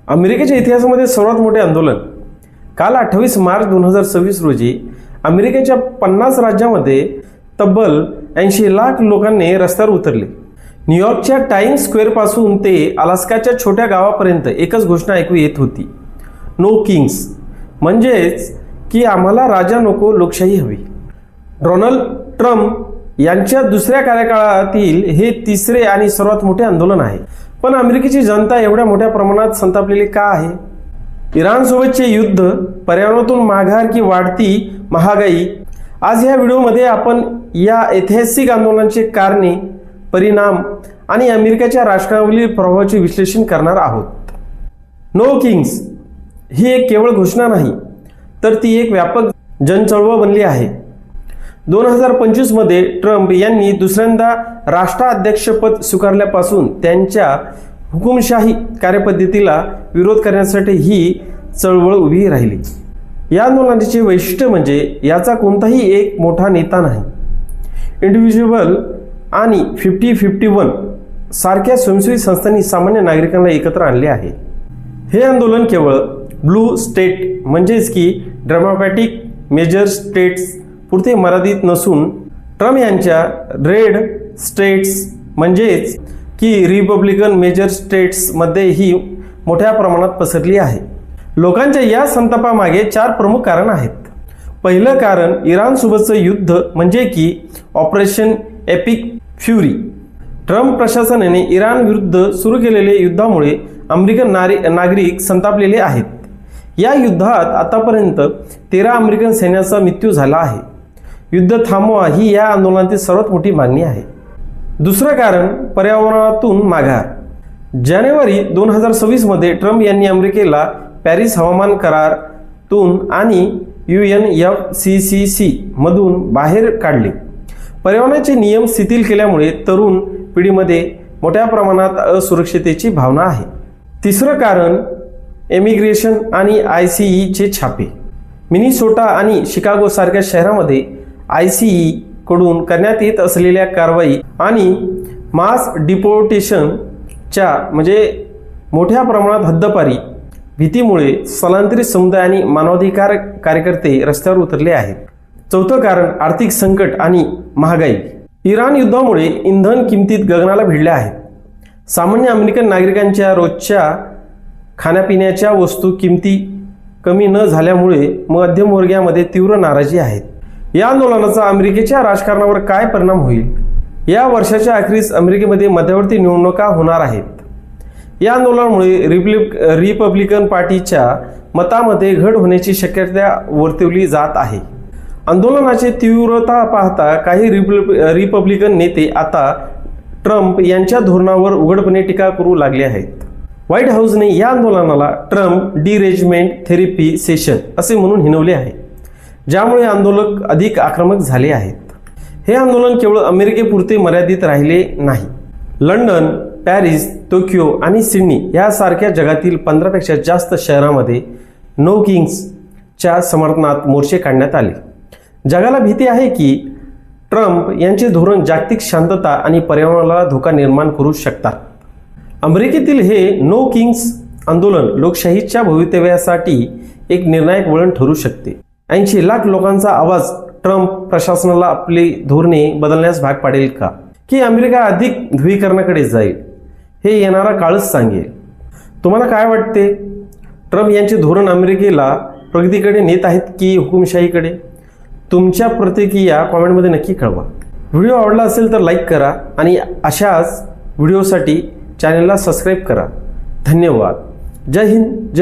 अमेरिकेच्या इतिहासामध्ये सर्वात मोठे आंदोलन काल 28 मार्च 2026 रोजी अमेरिकेच्या 50 राज्यांमध्ये तब्बल 80 लाख लोकांनी रस्त्यावर उतरले। न्यूयॉर्कच्या टाइम्स स्क्वेअर पासून ते अलास्काच्या छोट्या गावापर्यंत एकच घोषणा ऐकू येत होती, नो किंग्स, म्हणजेच की आम्हाला राजा नको, लोकशाही हवी। डोनाल्ड ट्रम्प यांच्या दुसऱ्या कार्यकाळातील हे तिसरे आणि सर्वात मोठे आंदोलन आहे। पण अमेरिकेची जनता एवढ्या मोठ्या प्रमाणात संतापलेली का आहे? इराणसोबतचे युद्ध, पर्यावरणातून माघार की वाढती महागाई? आज या व्हिडिओमध्ये आपण या ऐतिहासिक आंदोलनाचे कारणे, परिणाम आणि अमेरिकेच्या राजकारणावरील प्रभावाचे विश्लेषण करणार आहोत। नो किंग्स ही एक केवळ घोषणा नाही, तर ती एक व्यापक जनचळवळ बनली आहे। 2025 मध्ये ट्रम्प यांनी दुसऱ्यांदा राष्ट्राध्यक्षपद स्वीकारल्यापासून त्यांच्या हुकुमशाही कार्यपद्धतीला विरोध करण्यासाठी ही चळवळ उभी राहिली। या आंदोलनाचे वैशिष्ट्य म्हणजे याचा कोणताही एक मोठा नेता नाही, इंडिव्हिज्युअल आणि 50-51 सारख्या स्वयंसेवी संस्थांनी सामान्य नागरिकांना एकत्र आणले आहे। हे आंदोलन केवळ ब्लू स्टेट म्हणजेच की डेमोक्रॅटिक मेजर स्टेट्स पुरते मर्यादित नसून ट्रम्प यांच्या रेड स्टेट्स म्हणजेच की रिपब्लिकन मेजर स्टेट्स मध्येही मोठ्या प्रमाणात पसरली आहे। लोकांच्या या संतापामागे 4 प्रमुख कारण आहेत। पहिलं कारण इराणसोबतचं युद्ध म्हणजे की ऑपरेशन एपिक फ्युरी। ट्रम्प प्रशासनाने इराण विरुद्ध सुरू केलेल्या युद्धामुळे अमेरिकन नागरिक संतापलेले आहेत। या युद्धात आतापर्यंत 13 अमेरिकन सैन्याचा मृत्यू झाला आहे। युद्ध थांबवा ही या आंदोलनातील सर्वात मोठी मागणी आहे। दुसरं कारण पर्यावरणातून माघार। जानेवारी 2026 मध्ये ट्रम्प यांनी अमेरिकेला पॅरिस हवामान करारातून आणि UNFCCC मधून बाहेर काढले। पर्यावरणाचे नियम शिथिल केल्यामुळे तरुण पिढीमध्ये मोठ्या प्रमाणात असुरक्षिततेची भावना आहे। तिसरं कारण इमिग्रेशन आणि ICE चे छापे। मिनिसोटा आणि शिकागो सारख्या शहरांमध्ये ICE कडून करण्यात येत असलेल्या कारवाई आणि मास डिपोर्टेशनच्या म्हणजे मोठ्या प्रमाणात हद्दपारी भीतीमुळे स्थलांतरित समुदाय आणि मानवाधिकार कार्यकर्ते रस्त्यावर उतरले आहेत। चौथं कारण आर्थिक संकट आणि महागाई। इराण युद्धामुळे इंधन किमतीत गगनाला भिडल्या आहेत। सामान्य अमेरिकन नागरिकांच्या रोजच्या खाण्यापिण्याच्या वस्तू किमती कमी न झाल्यामुळे मध्यमवर्गीयामध्ये तीव्र नाराजी आहेत। या आंदोलनाचा अमेरिकेच्या राजकारणावर काय परिणाम होईल? या वर्षाच्या अखेरीस अमेरिकेमध्ये मध्यवर्ती निवडणुका होणार आहेत। या आंदोलनामुळे रिपब्लिकन पार्टीच्या मतामध्ये घट होण्याची शक्यता वर्तवली जात आहे। आंदोलनाची तीव्रता पाहता काही रिपब्लिकन नेते आता ट्रम्प यांच्या धोरणावर उघडपणे टीका करू लागले आहेत। व्हाईट हाऊसने या आंदोलनाला ट्रम्प डिरेजमेंट थेरपी सेशन असे म्हणून हिणवले आहे, ज्यामुळे आंदोलक अधिक आक्रमक झाले आहेत। हे आंदोलन केवळ अमेरिकेपुरते मर्यादित राहिले नाही। लंडन, पॅरिस, टोकियो आणि सिडनी यासारख्या जगातील 15 पेक्षा जास्त शहरांमध्ये नो किंग्सच्या समर्थनात मोर्चे काढण्यात आले। जगाला भीती आहे की ट्रम्प यांचे धोरण जागतिक शांतता आणि पर्यावरणाला धोका निर्माण करू शकतात। अमेरिकेतील हे नो किंग्स आंदोलन लोकशाहीच्या भवितव्यासाठी एक निर्णायक वळण ठरू शकते। 80 लाख लोकांचा आवाज ट्रम्प प्रशासनाला आपली धोरणे बदलण्यास भाग पाडेल का, की अमेरिका अधिक ध्रुवीकरणाकडे जाईल? हे येणारा काळच सांगेल। तुम्हाला काय वाटते? ट्रम्प यांचे धोरण अमेरिकेला प्रगतीकडे नेत आहेत की हुकुमशाहीकडे? तुमच्या प्रतिक्रिया कॉमेंटमध्ये नक्की कळवा। व्हिडिओ आवडला असेल तर लाईक करा आणि अशाच व्हिडिओसाठी चॅनलला सबस्क्राईब करा। धन्यवाद। जय हिंद।